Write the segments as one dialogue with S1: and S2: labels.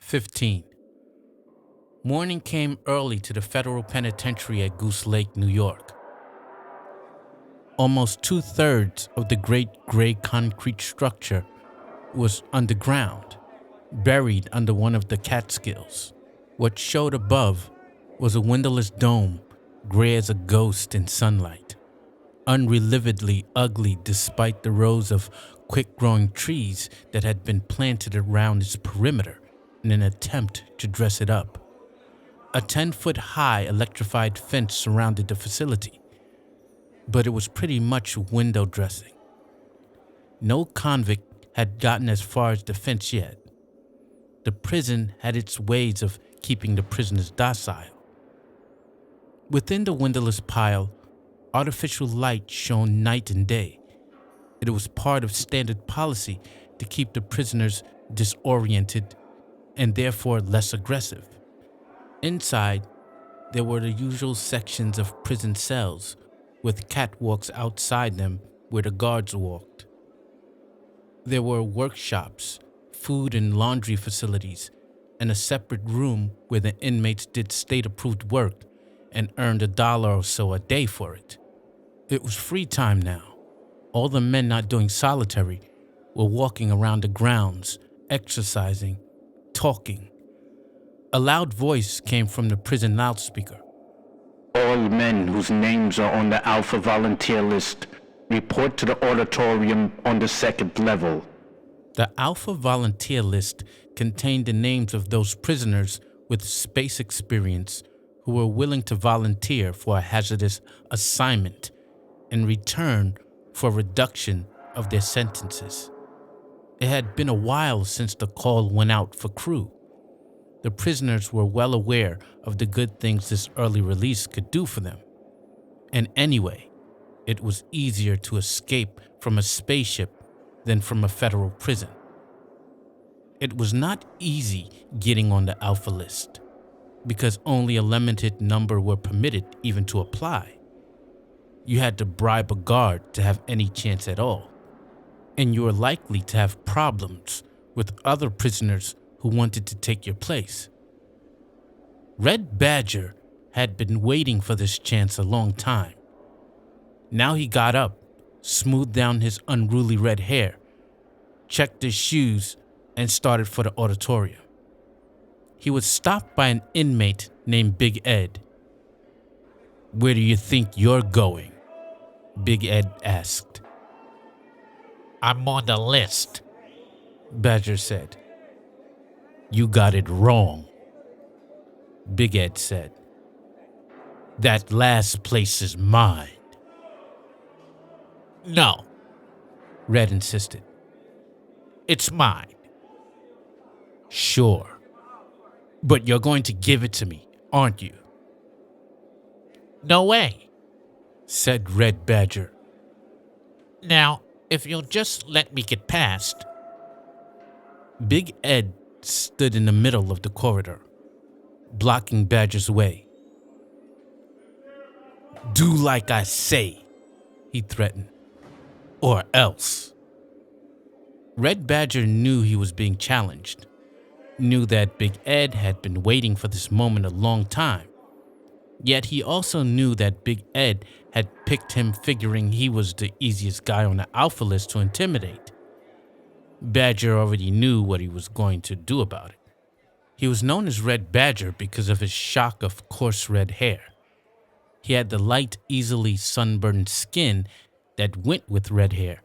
S1: 15. Morning came early to the federal penitentiary at Goose Lake, New York. Almost 2/3 of the great gray concrete structure was underground, buried under one of the Catskills. What showed above was a windowless dome, gray as a ghost in sunlight, unrelievably ugly despite the rows of quick-growing trees that had been planted around its perimeter in an attempt to dress it up. A 10-foot-high electrified fence surrounded the facility, but it was pretty much window dressing. No convict had gotten as far as the fence yet. The prison had its ways of keeping the prisoners docile. Within the windowless pile, artificial light shone night and day. It was part of standard policy to keep the prisoners disoriented and therefore less aggressive. Inside, there were the usual sections of prison cells with catwalks outside them where the guards walked. There were workshops, food and laundry facilities, and a separate room where the inmates did state-approved work and earned $1 or so a day for it. It was free time now. All the men not doing solitary were walking around the grounds, exercising, talking. A loud voice came from the prison loudspeaker.
S2: All men whose names are on the Alpha Volunteer list report to the auditorium on the second level.
S1: The Alpha Volunteer list contained the names of those prisoners with space experience who were willing to volunteer for a hazardous assignment in return for reduction of their sentences. It had been a while since the call went out for crew. The prisoners were well aware of the good things this early release could do for them. And anyway, it was easier to escape from a spaceship than from a federal prison. It was not easy getting on the Alpha list, because only a limited number were permitted even to apply. You had to bribe a guard to have any chance at all, and you were likely to have problems with other prisoners who wanted to take your place. Red Badger had been waiting for this chance a long time. Now he got up, smoothed down his unruly red hair, checked his shoes, and started for the auditorium. He was stopped by an inmate named Big Ed. "Where do you think you're going?" Big Ed asked.
S3: "I'm on the list,"
S1: Badger said. "You got it wrong," Big Ed said. "That last place is mine."
S3: "No,"
S1: Red insisted.
S3: "it's mine."
S1: "Sure. But you're going to give it to me, aren't you?"
S3: "No way."
S1: said Red Badger.
S3: "Now, if you'll just let me get past."
S1: Big Ed stood in the middle of the corridor, blocking Badger's way. "Do like I say," he threatened, "or else." Red Badger knew he was being challenged, knew that Big Ed had been waiting for this moment a long time. Yet he also knew that Big Ed had picked him figuring he was the easiest guy on the Alpha list to intimidate. Badger already knew what he was going to do about it. He was known as Red Badger because of his shock of coarse red hair. He had the light, easily sunburned skin that went with red hair,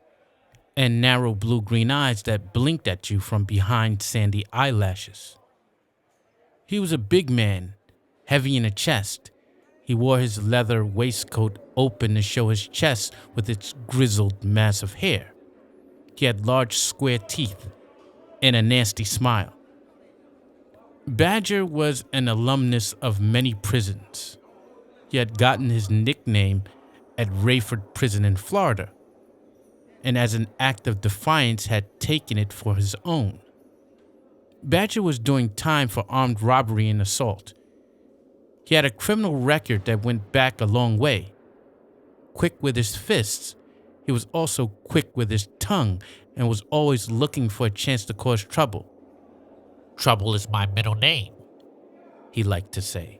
S1: and narrow blue-green eyes that blinked at you from behind sandy eyelashes. He was a big man, heavy in the chest. He wore his leather waistcoat open to show his chest with its grizzled mass of hair. He had large square teeth and a nasty smile. Badger was an alumnus of many prisons. He had gotten his nickname at Rayford Prison in Florida, and as an act of defiance had taken it for his own. Badger was doing time for armed robbery and assault. He had a criminal record that went back a long way. Quick with his fists, he was also quick with his tongue and was always looking for a chance to cause trouble.
S3: Trouble is my middle name,
S1: he liked to say.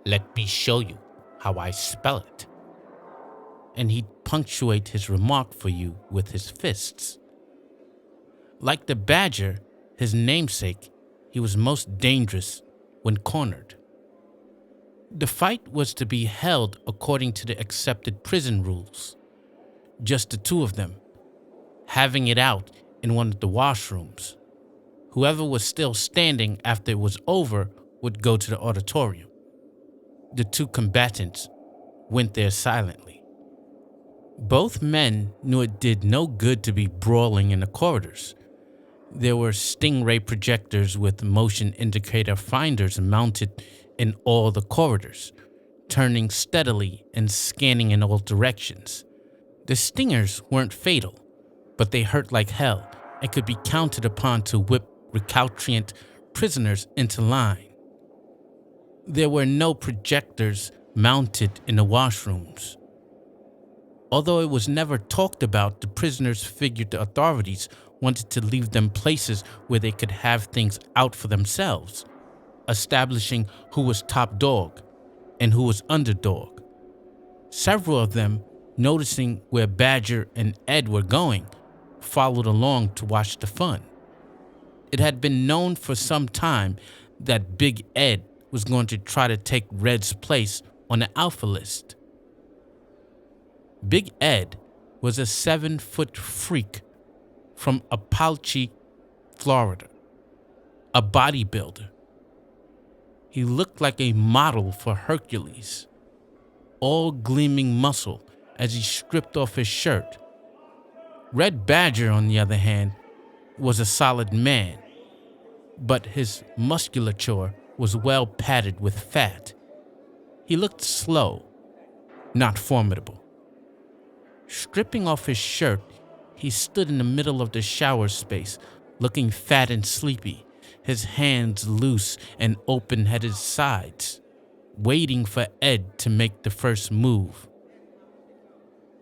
S3: let me show you how I spell it.
S1: And he'd punctuate his remark for you with his fists. Like the badger, his namesake, he was most dangerous when cornered. The fight was to be held according to the accepted prison rules. Just the two of them, having it out in one of the washrooms. Whoever was still standing after it was over would go to the auditorium. The two combatants went there silently. Both men knew it did no good to be brawling in the corridors. There were stingray projectors with motion indicator finders mounted in all the corridors, turning steadily and scanning in all directions. The stingers weren't fatal, but they hurt like hell and could be counted upon to whip recalcitrant prisoners into line. There were no projectors mounted in the washrooms. Although it was never talked about, the prisoners figured the authorities wanted to leave them places where they could have things out for themselves, establishing who was top dog and who was underdog. Several of them, noticing where Badger and Ed were going, followed along to watch the fun. It had been known for some time that Big Ed was going to try to take Red's place on the alpha list. Big Ed was a 7-foot freak from Apalachee, Florida, a bodybuilder. He looked like a model for Hercules, all gleaming muscle as he stripped off his shirt. Red Badger, on the other hand, was a solid man, but his musculature was well padded with fat. He looked slow, not formidable. Stripping off his shirt, he stood in the middle of the shower space, looking fat and sleepy, his hands loose and open at his sides, waiting for Ed to make the first move.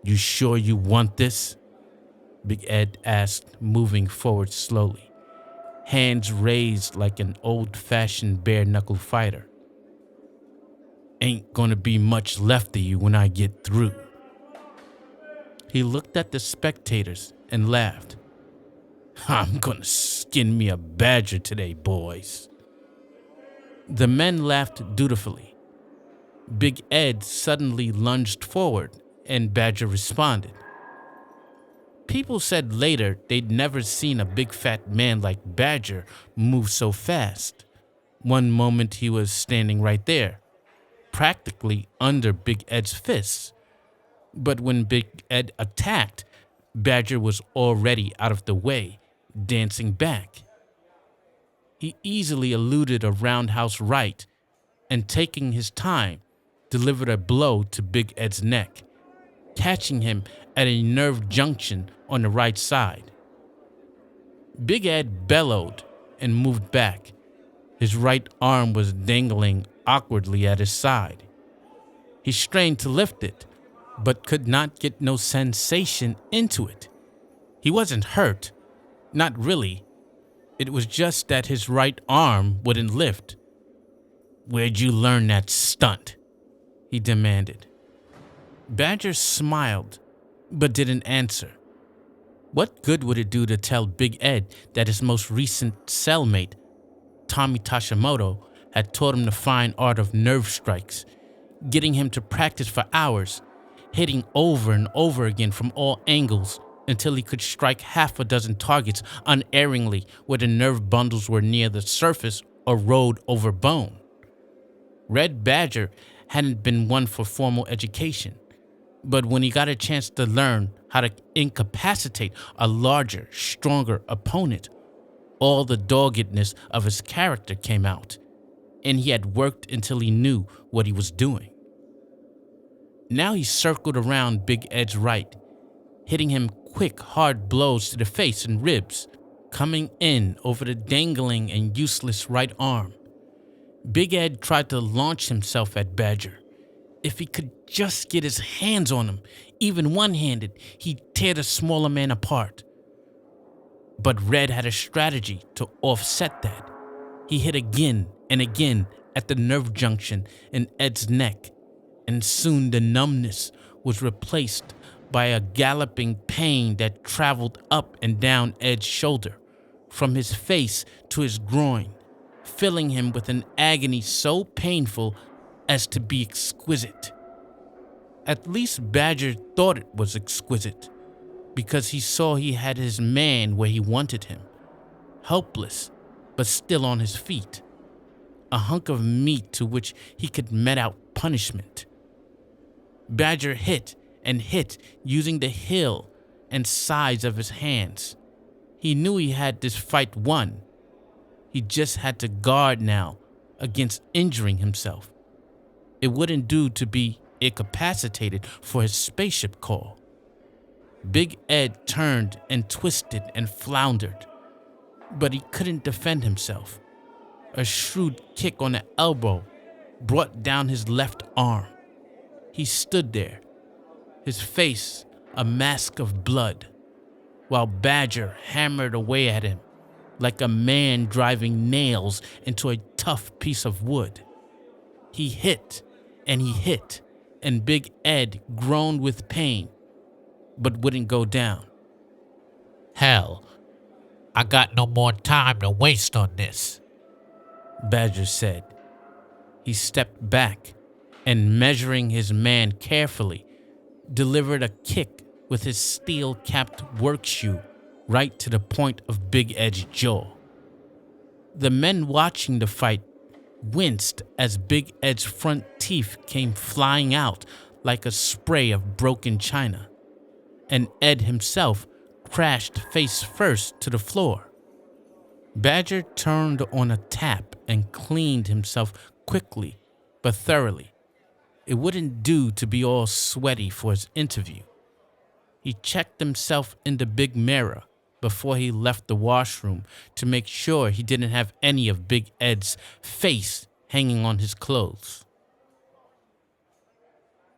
S1: "You sure you want this?" Big Ed asked, moving forward slowly, hands raised like an old-fashioned bare-knuckle fighter. "Ain't gonna be much left of you when I get through." He looked at the spectators and laughed. "I'm gonna skin me a badger today, boys." The men laughed dutifully. Big Ed suddenly lunged forward, and Badger responded. People said later they'd never seen a big fat man like Badger move so fast. One moment he was standing right there, practically under Big Ed's fists. But when Big Ed attacked, Badger was already out of the way, dancing back. He easily eluded a roundhouse right and, taking his time, delivered a blow to Big Ed's neck, catching him at a nerve junction on the right side. Big Ed bellowed and moved back. His right arm was dangling awkwardly at his side. He strained to lift it, but could not get no sensation into it. He wasn't hurt, not really. It was just that his right arm wouldn't lift. "Where'd you learn that stunt?" he demanded. Badger smiled, but didn't answer. What good would it do to tell Big Ed that his most recent cellmate, Tommy Tashimoto, had taught him the fine art of nerve strikes, getting him to practice for hours, hitting over and over again from all angles until he could strike half a dozen targets unerringly where the nerve bundles were near the surface or rode over bone? Red Badger hadn't been one for formal education, but when he got a chance to learn how to incapacitate a larger, stronger opponent, all the doggedness of his character came out, and he had worked until he knew what he was doing. Now he circled around Big Ed's right, hitting him quick, hard blows to the face and ribs, coming in over the dangling and useless right arm. Big Ed tried to launch himself at Badger. If he could just get his hands on him, even one-handed, he'd tear the smaller man apart. But Red had a strategy to offset that. He hit again and again at the nerve junction in Ed's neck, and soon the numbness was replaced by a galloping pain that traveled up and down Ed's shoulder, from his face to his groin, filling him with an agony so painful as to be exquisite. At least Badger thought it was exquisite, because he saw he had his man where he wanted him, helpless but still on his feet, a hunk of meat to which he could met out punishment. Badger hit and hit using the heel and sides of his hands. He knew he had this fight won. He just had to guard now against injuring himself. It wouldn't do to be incapacitated for his spaceship call. Big Ed turned and twisted and floundered, but he couldn't defend himself. A shrewd kick on the elbow brought down his left arm. He stood there, his face a mask of blood, while Badger hammered away at him like a man driving nails into a tough piece of wood. He hit, and Big Ed groaned with pain, but wouldn't go down.
S3: Hell, I got no more time to waste on this,
S1: Badger said. He stepped back and, measuring his man carefully, delivered a kick with his steel-capped work shoe right to the point of Big Ed's jaw. The men watching the fight winced as Big Ed's front teeth came flying out like a spray of broken china, and Ed himself crashed face first to the floor. Badger turned on a tap and cleaned himself quickly but thoroughly. It wouldn't do to be all sweaty for his interview. He checked himself in the big mirror before he left the washroom to make sure he didn't have any of Big Ed's face hanging on his clothes.